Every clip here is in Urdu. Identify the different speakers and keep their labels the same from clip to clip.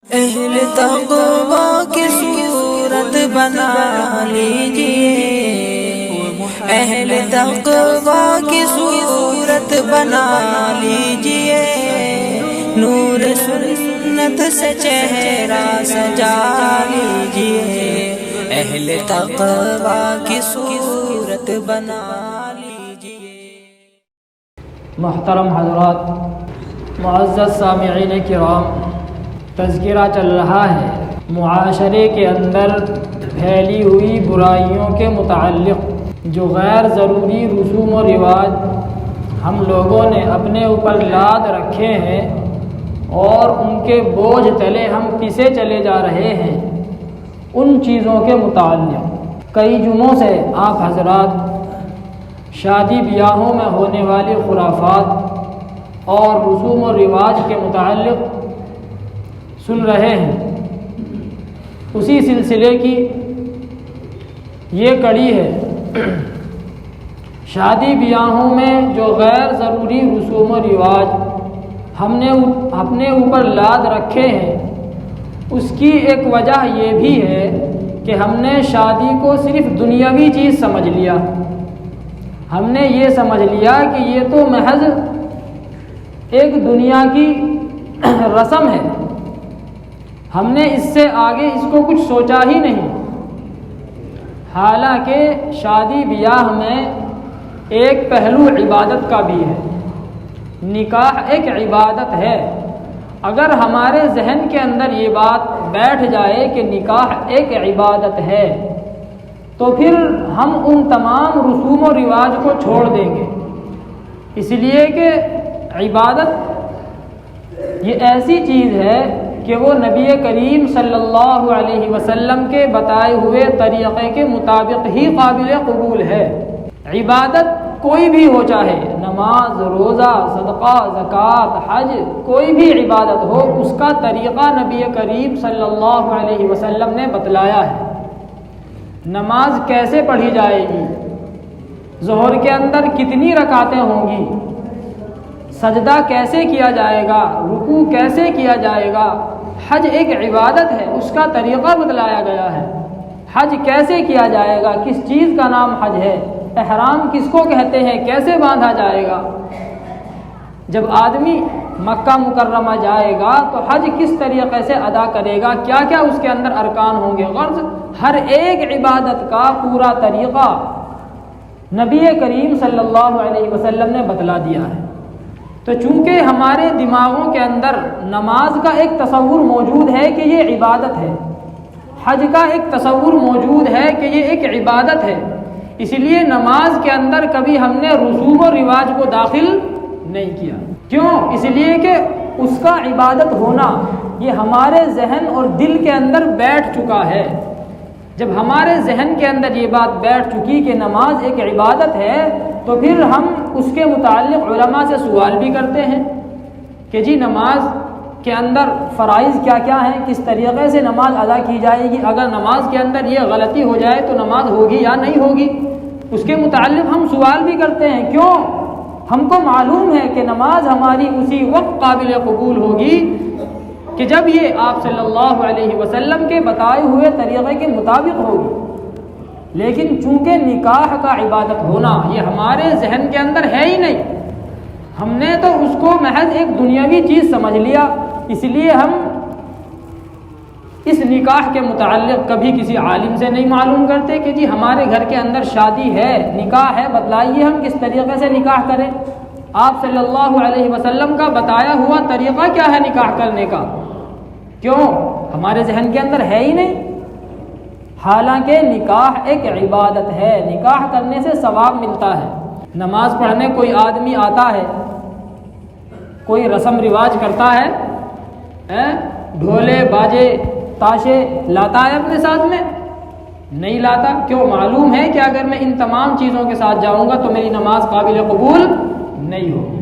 Speaker 1: اہل تقویٰ کی صورت بنا لیجئے، اہل تقویٰ کی صورت بنا لیجئے، نور سنت سے چہرہ سجا لیجئے، اہل تقویٰ کی صورت بنا لیجئے۔
Speaker 2: محترم حضرات، معزز سامعین کرام، تذکرہ چل رہا ہے معاشرے کے اندر پھیلی ہوئی برائیوں کے متعلق۔ جو غیر ضروری رسوم و رواج ہم لوگوں نے اپنے اوپر لاد رکھے ہیں اور ان کے بوجھ تلے ہم پسے چلے جا رہے ہیں، ان چیزوں کے متعلق کئی جمعوں سے آپ حضرات شادی بیاہوں میں ہونے والی خرافات اور رسوم و رواج کے متعلق سن رہے ہیں۔ اسی سلسلے کی یہ کڑی ہے۔ شادی بیاہوں میں جو غیر ضروری رسوم و رواج ہم نے اپنے اوپر لاد رکھے ہیں، اس کی ایک وجہ یہ بھی ہے کہ ہم نے شادی کو صرف دنیاوی چیز سمجھ لیا۔ ہم نے یہ سمجھ لیا کہ یہ تو محض ایک دنیا کی رسم ہے، ہم نے اس سے آگے اس کو کچھ سوچا ہی نہیں۔ حالانکہ شادی بیاہ میں ایک پہلو عبادت کا بھی ہے، نکاح ایک عبادت ہے۔ اگر ہمارے ذہن کے اندر یہ بات بیٹھ جائے کہ نکاح ایک عبادت ہے، تو پھر ہم ان تمام رسوم و رواج کو چھوڑ دیں گے، اس لیے کہ عبادت یہ ایسی چیز ہے کہ وہ نبی کریم صلی اللہ علیہ وسلم کے بتائے ہوئے طریقے کے مطابق ہی قابل قبول ہے۔ عبادت کوئی بھی ہو، چاہے نماز، روزہ، صدقہ، زکوٰۃ، حج، کوئی بھی عبادت ہو، اس کا طریقہ نبی کریم صلی اللہ علیہ وسلم نے بتلایا ہے۔ نماز کیسے پڑھی جائے گی، ظہر کے اندر کتنی رکعتیں ہوں گی، سجدہ کیسے کیا جائے گا، رکوع کیسے کیا جائے گا۔ حج ایک عبادت ہے، اس کا طریقہ بتلایا گیا ہے۔ حج کیسے کیا جائے گا، کس چیز کا نام حج ہے، احرام کس کو کہتے ہیں، کیسے باندھا جائے گا۔ جب آدمی مکہ مکرمہ جائے گا تو حج کس طریقے سے ادا کرے گا، کیا کیا اس کے اندر ارکان ہوں گے۔ غرض ہر ایک عبادت کا پورا طریقہ نبی کریم صلی اللہ علیہ وسلم نے بتلا دیا ہے۔ تو چونکہ ہمارے دماغوں کے اندر نماز کا ایک تصور موجود ہے کہ یہ عبادت ہے، حج کا ایک تصور موجود ہے کہ یہ ایک عبادت ہے، اس لیے نماز کے اندر کبھی ہم نے رسوم و رواج کو داخل نہیں کیا۔ کیوں؟ اس لیے کہ اس کا عبادت ہونا یہ ہمارے ذہن اور دل کے اندر بیٹھ چکا ہے۔ جب ہمارے ذہن کے اندر یہ بات بیٹھ چکی کہ نماز ایک عبادت ہے، تو پھر ہم اس کے متعلق علماء سے سوال بھی کرتے ہیں کہ جی نماز کے اندر فرائض کیا کیا ہیں، کس طریقے سے نماز ادا کی جائے گی، اگر نماز کے اندر یہ غلطی ہو جائے تو نماز ہوگی یا نہیں ہوگی، اس کے متعلق ہم سوال بھی کرتے ہیں۔ کیوں؟ ہم کو معلوم ہے کہ نماز ہماری اسی وقت قابل قبول ہوگی کہ جب یہ آپ صلی اللہ علیہ وسلم کے بتائے ہوئے طریقے کے مطابق ہوگی۔ لیکن چونکہ نکاح کا عبادت ہونا یہ ہمارے ذہن کے اندر ہے ہی نہیں، ہم نے تو اس کو محض ایک دنیاوی چیز سمجھ لیا، اس لیے ہم اس نکاح کے متعلق کبھی کسی عالم سے نہیں معلوم کرتے کہ جی ہمارے گھر کے اندر شادی ہے، نکاح ہے، بتلائیے ہم کس طریقے سے نکاح کریں۔ آپ صلی اللہ علیہ وسلم کا بتایا ہوا طریقہ کیا ہے نکاح کرنے کا، کیوں؟ ہمارے ذہن کے اندر ہے ہی نہیں۔ حالانکہ نکاح ایک عبادت ہے، نکاح کرنے سے ثواب ملتا ہے۔ نماز پڑھنے کوئی آدمی آتا ہے، کوئی رسم رواج کرتا ہے، ڈھولے باجے تاشے لاتا ہے اپنے ساتھ میں؟ نہیں لاتا۔ کیوں؟ معلوم ہے کہ اگر میں ان تمام چیزوں کے ساتھ جاؤں گا تو میری نماز قابل قبول نہیں ہوگی۔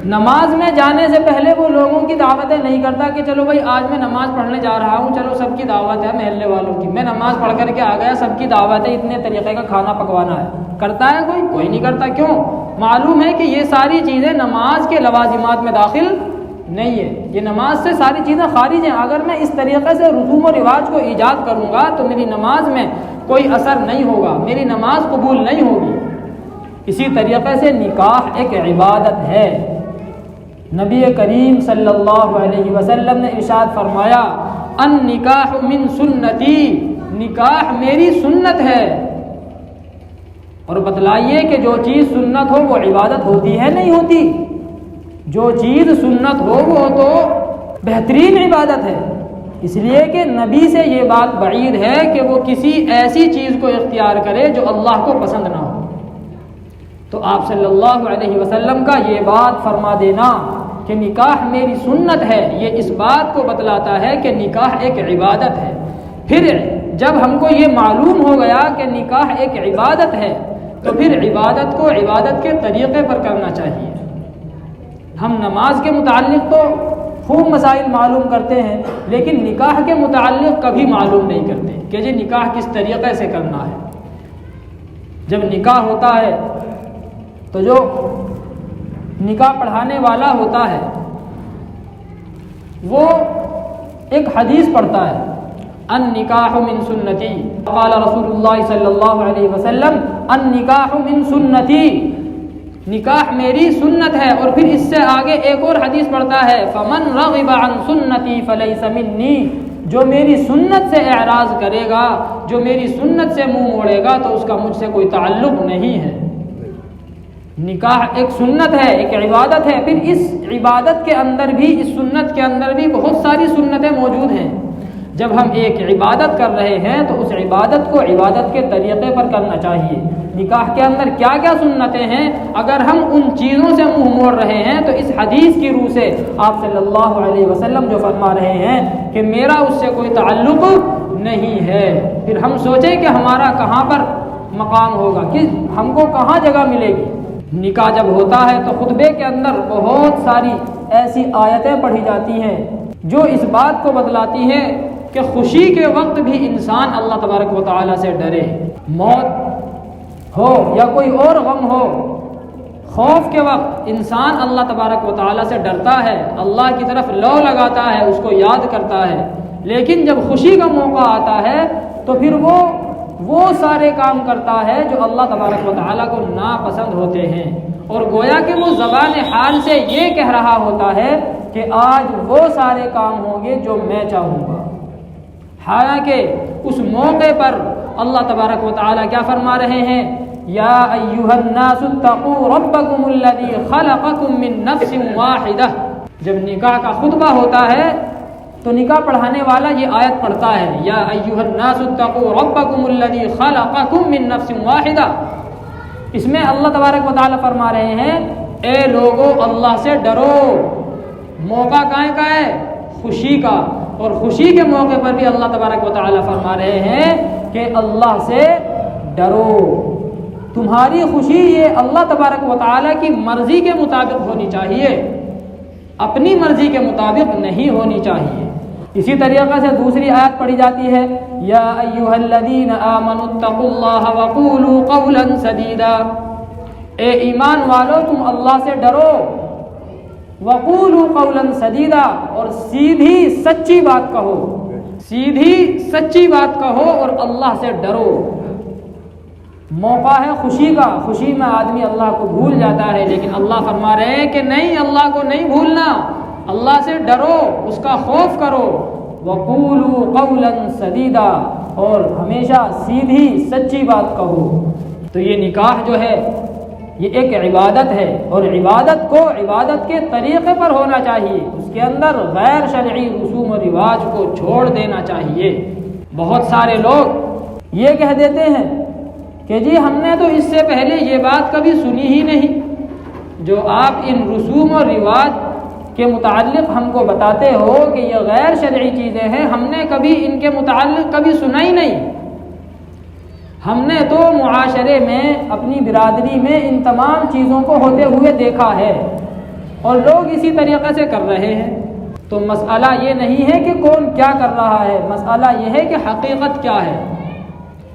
Speaker 2: نماز میں جانے سے پہلے وہ لوگوں کی دعوتیں نہیں کرتا کہ چلو بھائی آج میں نماز پڑھنے جا رہا ہوں، چلو سب کی دعوت ہے محلے والوں کی، میں نماز پڑھ کر کے آ گیا، سب کی دعوت ہے، اتنے طریقے کا کھانا پکوانا ہے۔ کرتا ہے کوئی نہیں کرتا۔ کیوں؟ معلوم ہے کہ یہ ساری چیزیں نماز کے لوازمات میں داخل نہیں ہے، یہ نماز سے ساری چیزیں خارج ہیں۔ اگر میں اس طریقے سے رسوم و رواج کو ایجاد کروں گا تو میری نماز میں کوئی اثر نہیں ہوگا، میری نماز قبول نہیں ہوگی۔ اسی طریقے سے نکاح ایک عبادت ہے۔ نبی کریم صلی اللہ علیہ وسلم نے ارشاد فرمایا النکاح من سنتی، نکاح میری سنت ہے۔ اور بتلائیے کہ جو چیز سنت ہو وہ عبادت ہوتی ہے نہیں ہوتی؟ جو چیز سنت ہو وہ تو بہترین عبادت ہے، اس لیے کہ نبی سے یہ بات بعید ہے کہ وہ کسی ایسی چیز کو اختیار کرے جو اللہ کو پسند نہ ہو۔ تو آپ صلی اللہ علیہ وسلم کا یہ بات فرما دینا کہ نکاح میری سنت ہے، یہ اس بات کو بتلاتا ہے کہ نکاح ایک عبادت ہے۔ پھر جب ہم کو یہ معلوم ہو گیا کہ نکاح ایک عبادت ہے تو پھر عبادت کو عبادت کے طریقے پر کرنا چاہیے۔ ہم نماز کے متعلق تو خوب مسائل معلوم کرتے ہیں، لیکن نکاح کے متعلق کبھی معلوم نہیں کرتے کہ یہ نکاح کس طریقے سے کرنا ہے۔ جب نکاح ہوتا ہے تو جو نکاح پڑھانے والا ہوتا ہے وہ ایک حدیث پڑھتا ہے النکاح من سنتی، قال رسول اللہ صلی اللہ علیہ وسلم النکاح من سنتی، نکاح میری سنت ہے۔ اور پھر اس سے آگے ایک اور حدیث پڑھتا ہے فمن رغب عن سنتی فلیس منی، جو میری سنت سے اعراض کرے گا، جو میری سنت سے منہ موڑے گا تو اس کا مجھ سے کوئی تعلق نہیں ہے۔ نکاح ایک سنت ہے، ایک عبادت ہے۔ پھر اس عبادت کے اندر بھی، اس سنت کے اندر بھی بہت ساری سنتیں موجود ہیں۔ جب ہم ایک عبادت کر رہے ہیں تو اس عبادت کو عبادت کے طریقے پر کرنا چاہیے۔ نکاح کے اندر کیا کیا سنتیں ہیں، اگر ہم ان چیزوں سے منہ موڑ رہے ہیں تو اس حدیث کی روح سے آپ صلی اللہ علیہ وسلم جو فرما رہے ہیں کہ میرا اس سے کوئی تعلق نہیں ہے، پھر ہم سوچیں کہ ہمارا کہاں پر مقام ہوگا، کہ ہم کو کہاں جگہ ملے گی۔ نکاح جب ہوتا ہے تو خطبے کے اندر بہت ساری ایسی آیتیں پڑھی جاتی ہیں جو اس بات کو بتلاتی ہیں کہ خوشی کے وقت بھی انسان اللہ تبارک و تعالیٰ سے ڈرے، موت ہو یا کوئی اور غم ہو، خوف کے وقت انسان اللہ تبارک و تعالیٰ سے ڈرتا ہے، اللہ کی طرف لو لگاتا ہے، اس کو یاد کرتا ہے۔ لیکن جب خوشی کا موقع آتا ہے تو پھر وہ سارے کام کرتا ہے جو اللہ تبارک و تعالیٰ کو ناپسند ہوتے ہیں، اور گویا کہ وہ زبان حال سے یہ کہہ رہا ہوتا ہے کہ آج وہ سارے کام ہوں گے جو میں چاہوں گا۔ حالانکہ اس موقع پر اللہ تبارک و تعالیٰ کیا فرما رہے ہیں، یا ایھا الناس اتقوا ربکم الذی خلقکم من نفس واحدہ۔ جب نکاح کا خطبہ ہوتا ہے تو نکاح پڑھانے والا یہ آیت پڑھتا ہے یا ایھا الناس اتقوا ربکم الذی خلقکم من نفس واحدہ۔ اس میں اللہ تبارک و تعالیٰ فرما رہے ہیں اے لوگو اللہ سے ڈرو۔ موقع کا ہے خوشی کا، اور خوشی کے موقع پر بھی اللہ تبارک و تعالیٰ فرما رہے ہیں کہ اللہ سے ڈرو۔ تمہاری خوشی یہ اللہ تبارک و تعالیٰ کی مرضی کے مطابق ہونی چاہیے، اپنی مرضی کے مطابق نہیں ہونی چاہیے۔ اسی طریقے سے دوسری آیت پڑھی جاتی ہے یا ایھا الذین آمنوا اتقوا اللہ وقولوا قولا سدیدا، اے ایمان والو تم اللہ سے ڈرو، وقولوا قولا سدیدا، اور سیدھی سچی بات کہو، سیدھی سچی بات کہو اور اللہ سے ڈرو۔ موقع ہے خوشی کا، خوشی میں آدمی اللہ کو بھول جاتا ہے، لیکن اللہ فرما رہے ہیں کہ نہیں، اللہ کو نہیں بھولنا، اللہ سے ڈرو، اس کا خوف کرو۔ وقولوا قولا سدیدا، اور ہمیشہ سیدھی سچی بات کہو۔ تو یہ نکاح جو ہے یہ ایک عبادت ہے، اور عبادت کو عبادت کے طریقے پر ہونا چاہیے، اس کے اندر غیر شرعی رسوم و رواج کو چھوڑ دینا چاہیے۔ بہت سارے لوگ یہ کہہ دیتے ہیں کہ جی ہم نے تو اس سے پہلے یہ بات کبھی سنی ہی نہیں، جو آپ ان رسوم و رواج کے متعلق ہم کو بتاتے ہو کہ یہ غیر شرعی چیزیں ہیں، ہم نے کبھی ان کے متعلق کبھی سنا ہی نہیں۔ ہم نے تو معاشرے میں، اپنی برادری میں ان تمام چیزوں کو ہوتے ہوئے دیکھا ہے، اور لوگ اسی طریقے سے کر رہے ہیں۔ تو مسئلہ یہ نہیں ہے کہ کون کیا کر رہا ہے، مسئلہ یہ ہے کہ حقیقت کیا ہے۔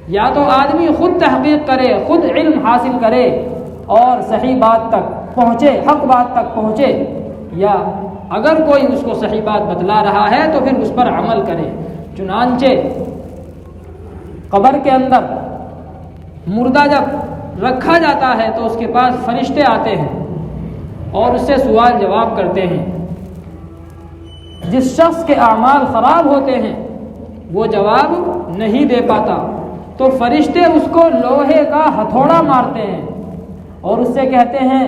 Speaker 2: یا تو آدمی خود تحقیق کرے، خود علم حاصل کرے اور صحیح بات تک پہنچے، حق بات تک پہنچے، یا اگر کوئی اس کو صحیح بات بتلا رہا ہے تو پھر اس پر عمل کرے۔ چنانچہ قبر کے اندر مردہ جب رکھا جاتا ہے تو اس کے پاس فرشتے آتے ہیں اور اس سے سوال جواب کرتے ہیں۔ جس شخص کے اعمال خراب ہوتے ہیں وہ جواب نہیں دے پاتا تو فرشتے اس کو لوہے کا ہتھوڑا مارتے ہیں اور اس سے کہتے ہیں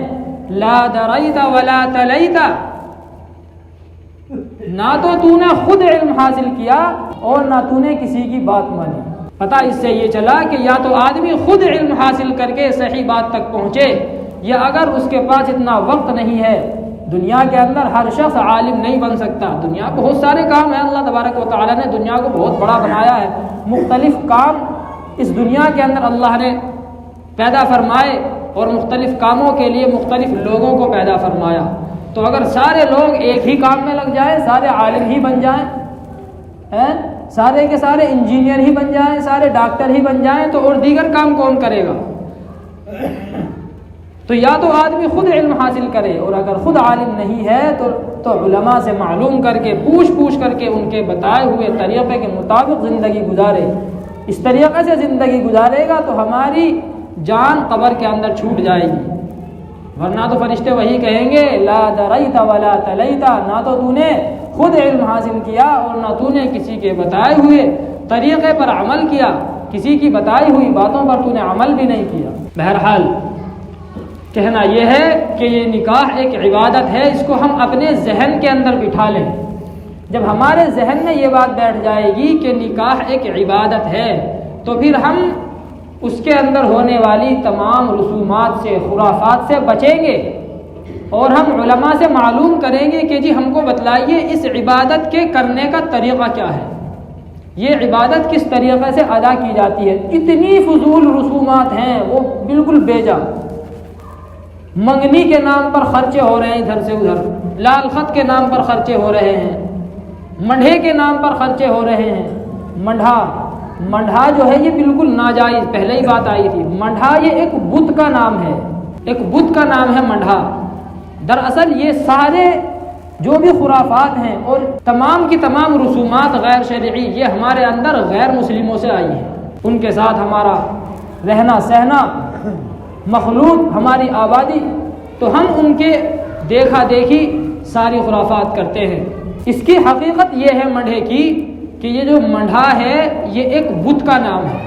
Speaker 2: لا دریت ولا تلیت، نہ تو نے خود علم حاصل کیا اور نہ تو نے کسی کی بات مانی۔ پتہ اس سے یہ چلا کہ یا تو آدمی خود علم حاصل کر کے صحیح بات تک پہنچے، یا اگر اس کے پاس اتنا وقت نہیں ہے، دنیا کے اندر ہر شخص عالم نہیں بن سکتا، دنیا بہت سارے کام ہیں، اللہ تبارک و تعالیٰ نے دنیا کو بہت بڑا بنایا ہے، مختلف کام اس دنیا کے اندر اللہ نے پیدا فرمائے اور مختلف کاموں کے لیے مختلف لوگوں کو پیدا فرمایا۔ تو اگر سارے لوگ ایک ہی کام میں لگ جائیں، سارے عالم ہی بن جائیں، سارے کے سارے انجینئر ہی بن جائیں، سارے ڈاکٹر ہی بن جائیں، تو اور دیگر کام کون کرے گا؟ تو یا تو آدمی خود علم حاصل کرے، اور اگر خود عالم نہیں ہے تو علماء سے معلوم کر کے پوچھ کر کے ان کے بتائے ہوئے طریقے کے مطابق زندگی گزارے۔ اس طریقے سے زندگی گزارے گا تو ہماری جان قبر کے اندر چھوٹ جائے گی، ورنہ تو فرشتے وہی کہیں گے لا دریت ولا تلیت، نہ تو نے خود علم حاصل کیا اور نہ تو نے کسی کے بتائے ہوئے طریقے پر عمل کیا، کسی کی بتائی ہوئی باتوں پر تو نے عمل بھی نہیں کیا۔ بہرحال کہنا یہ ہے کہ یہ نکاح ایک عبادت ہے، اس کو ہم اپنے ذہن کے اندر بٹھا لیں۔ جب ہمارے ذہن میں یہ بات بیٹھ جائے گی کہ نکاح ایک عبادت ہے تو پھر ہم اس کے اندر ہونے والی تمام رسومات سے، خرافات سے بچیں گے، اور ہم علماء سے معلوم کریں گے کہ جی ہم کو بتلائیے اس عبادت کے کرنے کا طریقہ کیا ہے، یہ عبادت کس طریقے سے ادا کی جاتی ہے۔ اتنی فضول رسومات ہیں وہ بالکل بیجا، منگنی کے نام پر خرچے ہو رہے ہیں ادھر سے ادھر، لال خط کے نام پر خرچے ہو رہے ہیں، منڈھے کے نام پر خرچے ہو رہے ہیں۔ منڈھا جو ہے یہ بالکل ناجائز، پہلے ہی بات آئی تھی، منڈھا یہ ایک بت کا نام ہے، ایک بت کا نام ہے منڈھا۔ دراصل یہ سارے جو بھی خرافات ہیں اور تمام کی تمام رسومات غیر شرعی، یہ ہمارے اندر غیر مسلموں سے آئی ہیں، ان کے ساتھ ہمارا رہنا سہنا مخلوط، ہماری آبادی، تو ہم ان کے دیکھا دیکھی ساری خرافات کرتے ہیں۔ اس کی حقیقت یہ ہے منڈھے کی کہ یہ جو منڈھا ہے یہ ایک بت کا نام ہے،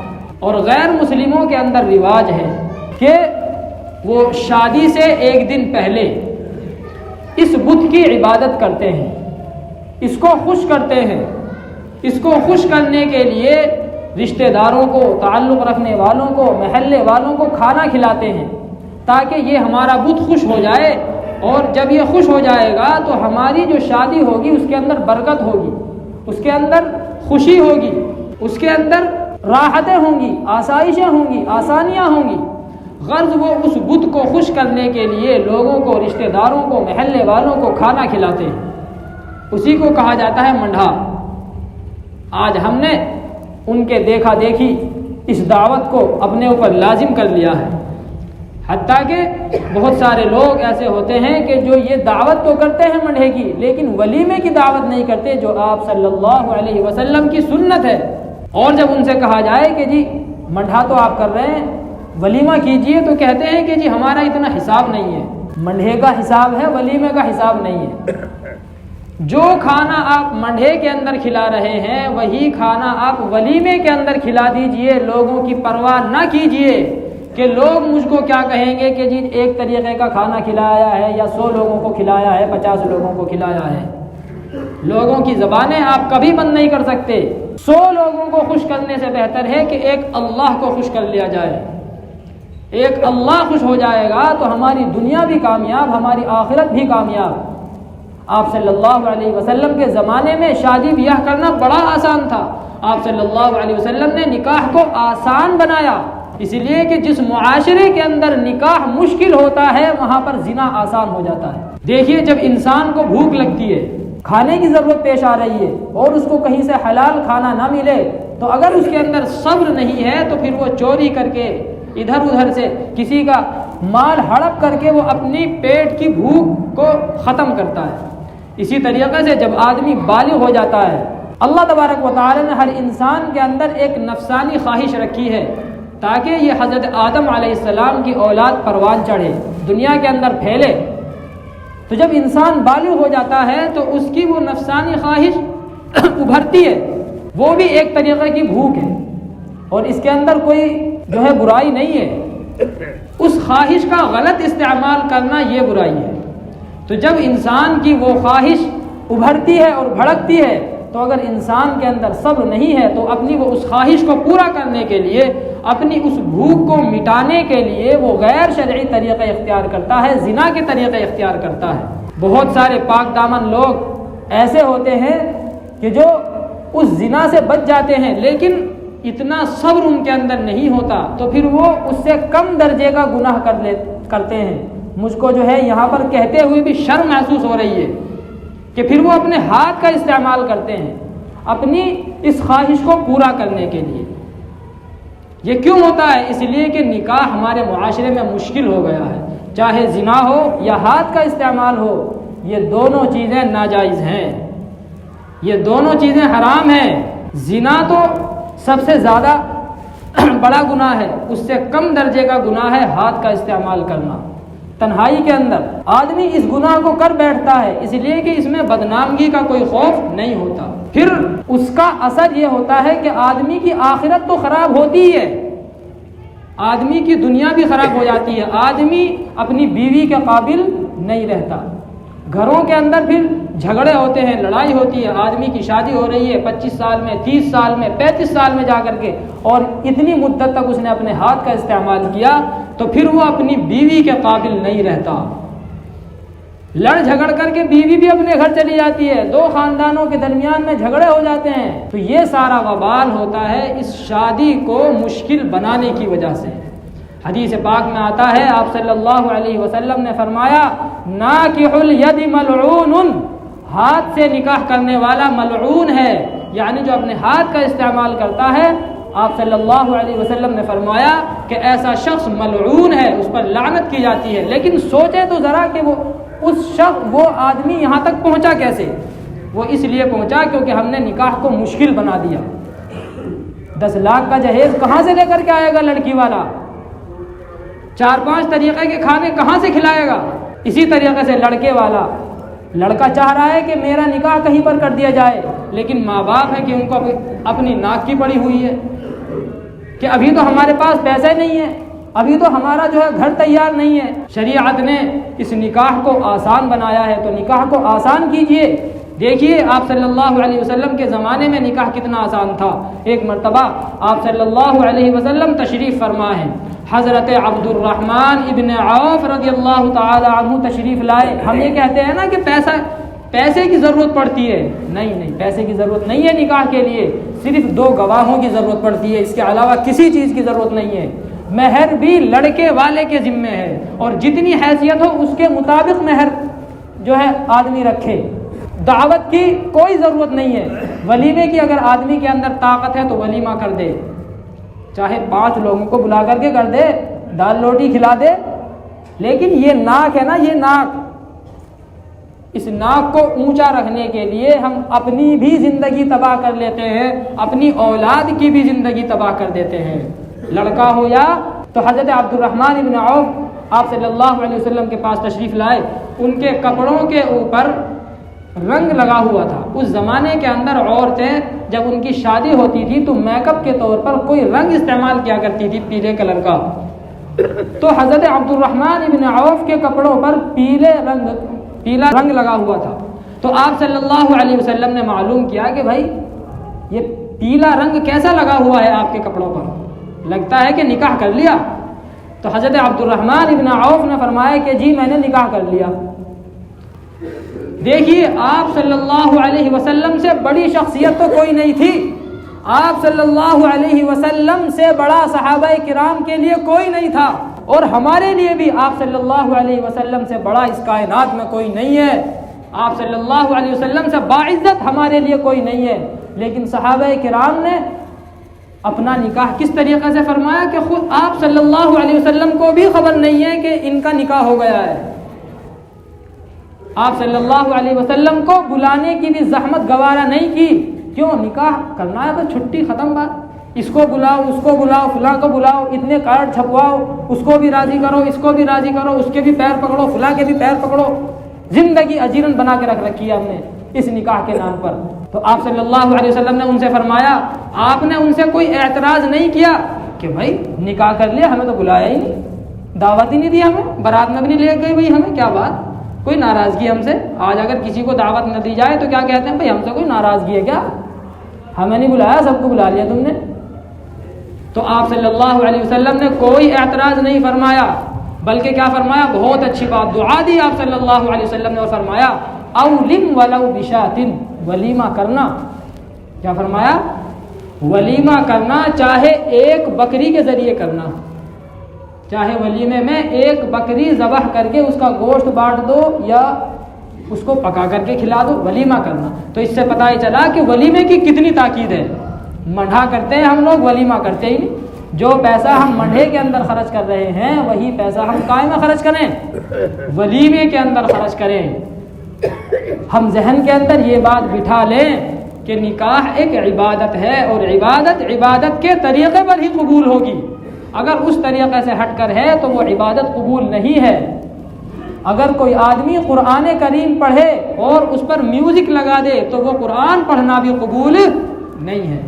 Speaker 2: اور غیر مسلموں کے اندر رواج ہے کہ وہ شادی سے ایک دن پہلے اس بت کی عبادت کرتے ہیں، اس کو خوش کرتے ہیں، اس کو خوش کرنے کے لیے رشتہ داروں کو، تعلق رکھنے والوں کو، محلے والوں کو کھانا کھلاتے ہیں تاکہ یہ ہمارا بت خوش ہو جائے، اور جب یہ خوش ہو جائے گا تو ہماری جو شادی ہوگی اس کے اندر برکت ہوگی، اس کے اندر خوشی ہوگی، اس کے اندر راحتیں ہوں گی، آسائشیں ہوں گی، آسانیاں ہوں گی۔ غرض وہ اس بت کو خوش کرنے کے لیے لوگوں کو، رشتہ داروں کو، محلے والوں کو کھانا کھلاتے ہیں، اسی کو کہا جاتا ہے منڈھا۔ آج ہم نے ان کے دیکھا دیکھی اس دعوت کو اپنے اوپر لازم کر لیا ہے، حتیٰ کہ بہت سارے لوگ ایسے ہوتے ہیں کہ جو یہ دعوت تو کرتے ہیں منڈھے کی، لیکن ولیمے کی دعوت نہیں کرتے جو آپ صلی اللہ علیہ وسلم کی سنت ہے۔ اور جب ان سے کہا جائے کہ جی منڈھا تو آپ کر رہے ہیں، ولیمہ کیجئے، تو کہتے ہیں کہ جی ہمارا اتنا حساب نہیں ہے، منڈھے کا حساب ہے، ولیمے کا حساب نہیں ہے۔ جو کھانا آپ منڈھے کے اندر کھلا رہے ہیں وہی کھانا آپ ولیمے کے اندر کھلا دیجئے، لوگوں کی پرواہ نہ کیجئے کہ لوگ مجھ کو کیا کہیں گے کہ جی ایک طریقے کا کھانا کھلایا ہے، یا 100 لوگوں کو کھلایا ہے، 50 لوگوں کو کھلایا ہے۔ لوگوں کی زبانیں آپ کبھی بند نہیں کر سکتے۔ 100 لوگوں کو خوش کرنے سے بہتر ہے کہ ایک اللہ کو خوش کر لیا جائے۔ ایک اللہ خوش ہو جائے گا تو ہماری دنیا بھی کامیاب، ہماری آخرت بھی کامیاب۔ آپ صلی اللہ علیہ وسلم کے زمانے میں شادی بیاہ کرنا بڑا آسان تھا، آپ صلی اللہ علیہ وسلم نے نکاح کو آسان بنایا، اس لیے کہ جس معاشرے کے اندر نکاح مشکل ہوتا ہے وہاں پر زنا آسان ہو جاتا ہے۔ دیکھیے جب انسان کو بھوک لگتی ہے، کھانے کی ضرورت پیش آ رہی ہے، اور اس کو کہیں سے حلال کھانا نہ ملے، تو اگر اس کے اندر صبر نہیں ہے تو پھر وہ چوری کر کے ادھر ادھر سے کسی کا مال ہڑپ کر کے وہ اپنی پیٹ کی بھوک کو ختم کرتا ہے۔ اسی طریقے سے جب آدمی بالغ ہو جاتا ہے، اللہ تبارک و تعالی نے ہر انسان کے اندر ایک نفسانی خواہش رکھی ہے تاکہ یہ حضرت آدم علیہ السلام کی اولاد پروان چڑھے، دنیا کے اندر پھیلے۔ تو جب انسان بالغ ہو جاتا ہے تو اس کی وہ نفسانی خواہش ابھرتی ہے، وہ بھی ایک طریقے کی بھوک ہے، اور اس کے اندر کوئی جو ہے برائی نہیں ہے۔ اس خواہش کا غلط استعمال کرنا یہ برائی ہے۔ تو جب انسان کی وہ خواہش ابھرتی ہے اور بھڑکتی ہے تو اگر انسان کے اندر صبر نہیں ہے تو اپنی وہ اس خواہش کو پورا کرنے کے لیے، اپنی اس بھوک کو مٹانے کے لیے وہ غیر شرعی طریقے اختیار کرتا ہے، زنا کے طریقے اختیار کرتا ہے۔ بہت سارے پاک دامن لوگ ایسے ہوتے ہیں کہ جو اس زنا سے بچ جاتے ہیں، لیکن اتنا صبر ان کے اندر نہیں ہوتا تو پھر وہ اس سے کم درجے کا گناہ کرتے ہیں۔ مجھ کو جو ہے یہاں پر کہتے ہوئے بھی شرم محسوس ہو رہی ہے کہ پھر وہ اپنے ہاتھ کا استعمال کرتے ہیں اپنی اس خواہش کو پورا کرنے کے لیے۔ یہ کیوں ہوتا ہے؟ اس لیے کہ نکاح ہمارے معاشرے میں مشکل ہو گیا ہے، چاہے زنا ہو یا ہاتھ کا استعمال ہو، یہ دونوں چیزیں ناجائز ہیں، یہ دونوں چیزیں حرام ہیں۔ زنا تو سب سے زیادہ بڑا گناہ ہے، اس سے کم درجے کا گناہ ہے ہاتھ کا استعمال کرنا۔ تنہائی کے اندر آدمی اس گناہ کو کر بیٹھتا ہے اس لیے کہ اس میں بدنامگی کا کوئی خوف نہیں ہوتا، پھر اس کا اثر یہ ہوتا ہے کہ آدمی کی آخرت تو خراب ہوتی ہی ہے، آدمی کی دنیا بھی خراب ہو جاتی ہے، آدمی اپنی بیوی کے قابل نہیں رہتا، گھروں کے اندر پھر جھگڑے ہوتے ہیں، لڑائی ہوتی ہے، آدمی کی شادی ہو رہی ہے 25 سال میں، 30 سال میں، 35 سال میں جا کر کے، اور اتنی مدت تک اس نے اپنے ہاتھ کا استعمال کیا تو پھر وہ اپنی بیوی کے قابل نہیں رہتا، لڑ جھگڑ کر کے بیوی بھی اپنے گھر چلی جاتی ہے، دو خاندانوں کے درمیان میں جھگڑے ہو جاتے ہیں، تو یہ سارا وبال ہوتا ہے اس شادی کو مشکل بنانے کی وجہ سے۔ حدیث پاک میں آتا ہے، آپ صلی اللہ علیہ وسلم نے فرمایا، ناکح الید ملعون، ہاتھ سے نکاح کرنے والا ملعون ہے، یعنی جو اپنے ہاتھ کا استعمال کرتا ہے، آپ صلی اللہ علیہ وسلم نے فرمایا کہ ایسا شخص ملعون ہے، اس پر لعنت کی جاتی ہے۔ لیکن سوچے تو ذرا کہ وہ آدمی یہاں تک پہنچا کیسے؟ وہ اس لیے پہنچا کیونکہ ہم نے نکاح کو مشکل بنا دیا۔ 10 لاکھ کا جہیز کہاں سے لے کر کے آئے گا لڑکی والا؟ 4-5 طریقے کے کھانے کہاں سے کھلائے گا؟ اسی طریقے سے لڑکے والا، لڑکا چاہ رہا ہے کہ میرا نکاح کہیں پر کر دیا جائے، لیکن ماں باپ ہے کہ ان کو اپنی ناک کی پڑی ہوئی ہے کہ ابھی تو ہمارے پاس پیسے نہیں ہیں، ابھی تو ہمارا جو ہے گھر تیار نہیں ہے۔ شریعت نے اس نکاح کو آسان بنایا ہے تو نکاح کو آسان کیجئے۔ دیکھیے آپ صلی اللہ علیہ وسلم کے زمانے میں نکاح کتنا آسان تھا۔ ایک مرتبہ آپ صلی اللہ علیہ وسلم تشریف فرما ہے، حضرت عبد الرحمن ابن عوف رضی اللہ تعالی عنہ تشریف لائے۔ ہم یہ کہتے ہیں نا کہ پیسے کی ضرورت پڑتی ہے، نہیں، پیسے کی ضرورت نہیں ہے نکاح کے لیے، صرف 2 گواہوں کی ضرورت پڑتی ہے، اس کے علاوہ کسی چیز کی ضرورت نہیں ہے۔ مہر بھی لڑکے والے کے ذمے ہے، اور جتنی حیثیت ہو اس کے مطابق مہر جو ہے آدمی رکھے۔ دعوت کی کوئی ضرورت نہیں ہے، ولیمے کی اگر آدمی کے اندر طاقت ہے تو ولیمہ کر دے، چاہے 5 لوگوں کو بلا کر کے کر دے، دال روٹی کھلا دے، لیکن یہ ناک ہے نا، یہ ناک، اس ناک کو اونچا رکھنے کے لیے ہم اپنی بھی زندگی تباہ کر لیتے ہیں، اپنی اولاد کی بھی زندگی تباہ کر دیتے ہیں، لڑکا ہو یا تو حضرت عبد الرحمن ابن عوف آپ صلی اللہ علیہ وسلم کے پاس تشریف لائے، ان کے کپڑوں کے اوپر رنگ لگا ہوا تھا۔ اس زمانے کے اندر عورتیں جب ان کی شادی ہوتی تھی تو میک اپ کے طور پر کوئی رنگ استعمال کیا کرتی تھی، پیلے کلر کا، تو حضرت عبد الرحمن ابن عوف کے کپڑوں پر پیلا رنگ لگا ہوا تھا۔ تو آپ صلی اللہ علیہ وسلم نے معلوم کیا کہ بھائی یہ پیلا رنگ کیسا لگا ہوا ہے آپ کے کپڑوں پر، لگتا ہے کہ نکاح کر لیا؟ تو حضرت عبد الرحمن ابن عوف نے فرمایا کہ جی میں نے نکاح کر لیا۔ دیکھیے آپ صلی اللہ علیہ وسلم سے بڑی شخصیت تو کوئی نہیں تھی، آپ صلی اللہ علیہ وسلم سے بڑا صحابہ کرام کے لیے کوئی نہیں تھا، اور ہمارے لیے بھی آپ صلی اللہ علیہ وسلم سے بڑا اس کائنات میں کوئی نہیں ہے، آپ صلی اللہ علیہ وسلم سے باعزت ہمارے لیے کوئی نہیں ہے، لیکن صحابہ کرام نے اپنا نکاح کس طریقے سے فرمایا کہ خود آپ صلی اللہ علیہ وسلم کو بھی خبر نہیں ہے کہ ان کا نکاح ہو گیا ہے۔ آپ صلی اللہ علیہ وسلم کو بلانے کی بھی زحمت گوارا نہیں کی. کیوں؟ نکاح کرنا ہے تو چھٹی ختم بات. اس کو بلاؤ, اس کو بلاؤ, فلاں کو بلاؤ, اتنے کارڈ چھپواؤ, اس کو بھی راضی کرو, اس کو بھی راضی کرو, اس کے بھی پیر پکڑو, فلاں کے بھی پیر پکڑو. زندگی اجیرن بنا کے رکھ رکھی ہے ہم نے اس نکاح کے نام پر. تو آپ صلی اللہ علیہ وسلم نے ان سے فرمایا, آپ نے ان سے کوئی اعتراض نہیں کیا کہ بھائی نکاح کر لیا, ہمیں تو بلایا ہی نہیں, دعوت ہی نہیں دی ہمیں, بارات میں بھی نہیں لے گئی بھائی ہمیں, کیا بات, کوئی ناراضگی ہم سے؟ آج اگر کسی کو دعوت نہ دی جائے تو کیا کہتے ہیں, بھائی ہم سے کوئی ناراضگی ہے کیا, ہمیں نہیں بلایا, سب کو بلا لیا تم نے. تو آپ صلی اللہ علیہ وسلم نے کوئی اعتراض نہیں فرمایا, بلکہ کیا فرمایا, بہت اچھی بات دعا دی آپ صلی اللہ علیہ وسلم نے, اور فرمایا اولم ولو بشاتن, ولیمہ کرنا. کیا فرمایا؟ ولیمہ کرنا, چاہے ایک بکری کے ذریعے کرنا, چاہے ولیمے میں ایک بکری ذبح کر کے اس کا گوشت بانٹ دو یا اس کو پکا کر کے کھلا دو, ولیمہ کرنا. تو اس سے پتہ ہی چلا کہ ولیمے کی کتنی تاکید ہے. منڈھا کرتے ہیں ہم لوگ, ولیمہ کرتے ہی نہیں. جو پیسہ ہم منڈھے کے اندر خرچ کر رہے ہیں وہی پیسہ ہم کائے میں خرچ کریں, ولیمے کے اندر خرچ کریں. ہم ذہن کے اندر یہ بات بٹھا لیں کہ نکاح ایک عبادت ہے, اور عبادت کے طریقے پر ہی قبول ہوگی. اگر اس طریقے سے ہٹ کر ہے تو وہ عبادت قبول نہیں ہے. اگر کوئی آدمی قرآن کریم پڑھے اور اس پر میوزک لگا دے تو وہ قرآن پڑھنا بھی قبول نہیں ہے.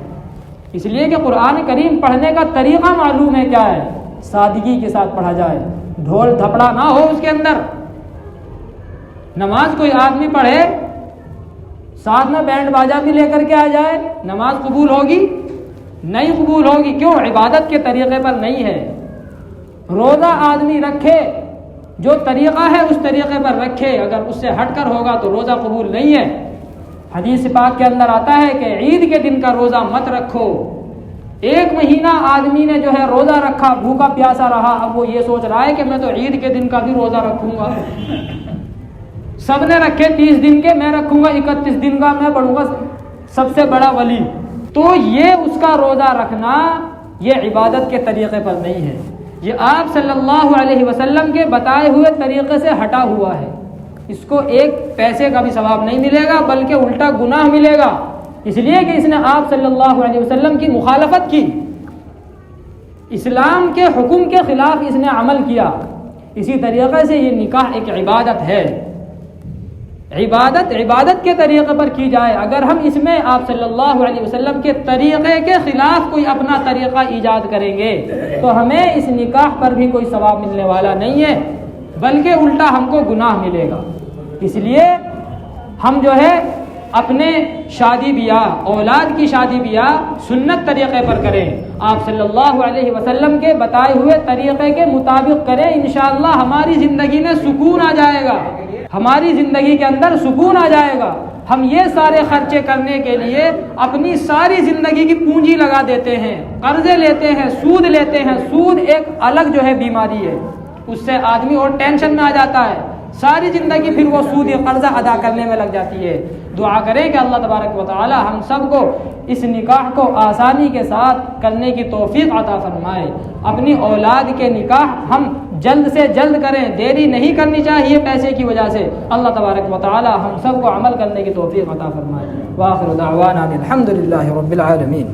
Speaker 2: اس لیے کہ قرآن کریم پڑھنے کا طریقہ معلوم ہے کیا ہے, سادگی کے ساتھ پڑھا جائے, ڈھول دھپڑا نہ ہو اس کے اندر. نماز کوئی آدمی پڑھے, ساتھ میں بینڈ باجا بھی لے کر کے آ جائے, نماز قبول ہوگی؟ نہیں قبول ہوگی. کیوں؟ عبادت کے طریقے پر نہیں ہے. روزہ آدمی رکھے, جو طریقہ ہے اس طریقے پر رکھے, اگر اس سے ہٹ کر ہوگا تو روزہ قبول نہیں ہے. حدیث پاک کے اندر آتا ہے کہ عید کے دن کا روزہ مت رکھو. ایک مہینہ آدمی نے جو ہے روزہ رکھا, بھوکا پیاسا رہا, اب وہ یہ سوچ رہا ہے کہ میں تو عید کے دن کا بھی روزہ رکھوں گا. سب نے رکھے 30 دن کے, میں رکھوں گا 31 دن کا, میں بڑھوں گا سب سے بڑا ولی. تو یہ اس کا روزہ رکھنا یہ عبادت کے طریقے پر نہیں ہے, یہ آپ صلی اللہ علیہ وسلم کے بتائے ہوئے طریقے سے ہٹا ہوا ہے. اس کو ایک پیسے کا بھی ثواب نہیں ملے گا بلکہ الٹا گناہ ملے گا, اس لیے کہ اس نے آپ صلی اللہ علیہ وسلم کی مخالفت کی, اسلام کے حکم کے خلاف اس نے عمل کیا. اسی طریقے سے یہ نکاح ایک عبادت ہے. عبادت کے طریقے پر کی جائے. اگر ہم اس میں آپ صلی اللہ علیہ وسلم کے طریقے کے خلاف کوئی اپنا طریقہ ایجاد کریں گے تو ہمیں اس نکاح پر بھی کوئی ثواب ملنے والا نہیں ہے, بلکہ الٹا ہم کو گناہ ملے گا. اس لیے ہم جو ہے اپنے شادی بیاہ, اولاد کی شادی بیاہ سنت طریقے پر کریں, آپ صلی اللہ علیہ وسلم کے بتائے ہوئے طریقے کے مطابق کریں. انشاءاللہ ہماری زندگی میں سکون آ جائے گا, ہماری زندگی کے اندر سکون آ جائے گا. ہم یہ سارے خرچے کرنے کے لیے اپنی ساری زندگی کی پونجی لگا دیتے ہیں, قرضے لیتے ہیں, سود لیتے ہیں. سود ایک الگ جو ہے بیماری ہے, اس سے آدمی اور ٹینشن میں آ جاتا ہے, ساری زندگی پھر وہ سود قرضہ ادا کرنے میں لگ جاتی ہے. دعا کریں کہ اللہ تبارک و تعالی ہم سب کو اس نکاح کو آسانی کے ساتھ کرنے کی توفیق عطا فرمائے. اپنی اولاد کے نکاح ہم جلد سے جلد کریں, دیری نہیں کرنی چاہیے پیسے کی وجہ سے. اللہ تبارک و تعالی ہم سب کو عمل کرنے کی توفیق عطا فرمائے. وآخر دعوانا الحمد للہ رب العالمین.